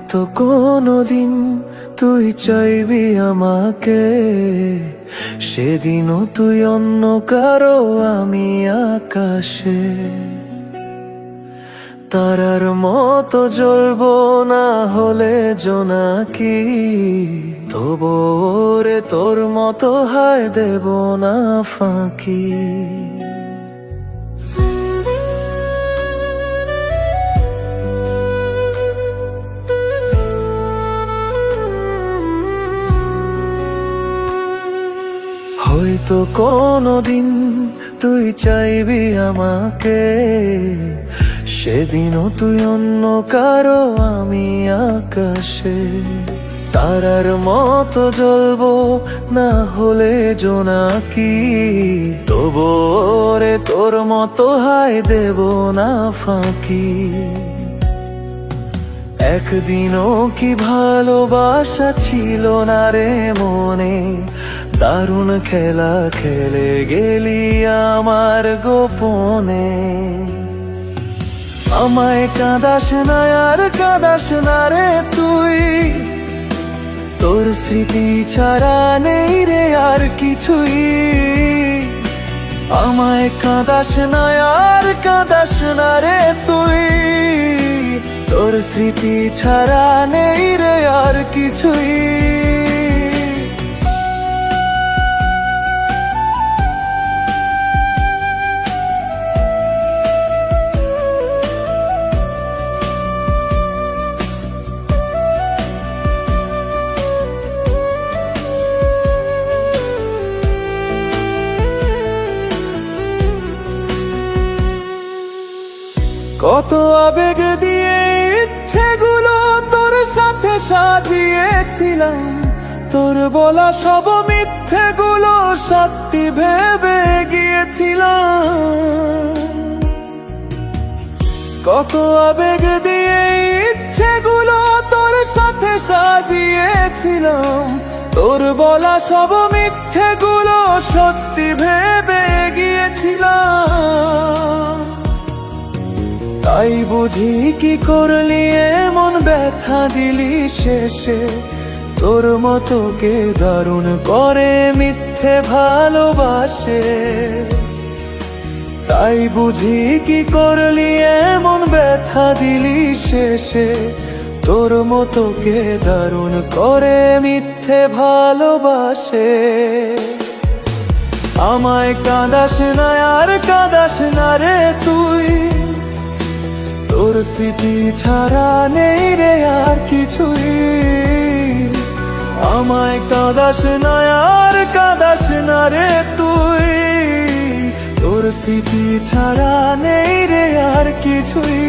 হয়তো কোনোদিন তুই চাইবি আমাকে, সেদিনও তুই অন্য কারো আমি আকাশে। তারার মতো জ্বলবো না হলে জোনাকি, তবু রে তোর মতো হায় দেব না ফাঁকি। হয়তো কোনোদিন তুই চাইবি আমাকে, সেদিনও তুই অন্য কারো আমি আকাশে। তারার মতো জ্বলবো না হলে জোনাকি, তবু রে তোর মতো হায় দেব না ফাঁকি। একদিনও কি ভালোবাসা ছিল না রে মনে, দারুণ খেলা খেলে গেলি আমার গোপনে। আমায় কাঁদাস না আর কাঁদাস না রে তুই, তোর স্মৃতি ছাড়া নেই রে আর কিছুই। আমায় কাঁদাস না আর কাঁদাস না রে তুই, তোর স্মৃতি ছাড়া নেই রে আর কিছুই। কত আবেগ দিয়ে ইচ্ছেগুলো তোর সাথে সাজিয়েছিলাম, তোর বলা সব মিথ্যেগুলো সত্যি ভেবে গিয়েছিলাম। কত আবেগ দিয়ে ইচ্ছেগুলো তোর সাথে সাজিয়েছিলাম, তোর বলা সব মিথ্যেগুলো সত্যি ভেবে গিয়েছিলাম। তাই বুঝি কি করলি এমন ব্যথা দিলি শেষে, তোর মতো কে দারুণ করে মিথ্যে ভালোবাসে। তাই বুঝি কি করলি এমন ব্যথা দিলি শেষে, তোর মতো কে দারুণ করে মিথ্যে ভালোবাসে। আমায় কাঁদাস না আর কাঁদাস না রে তুই, তোর স্মৃতি ছাড়া নেই রে আর কিছুই। আমায় কাঁদাস না আর কাঁদাস না রে তুই, তোর স্মৃতি ছাড়া নেই রে আর কিছুই।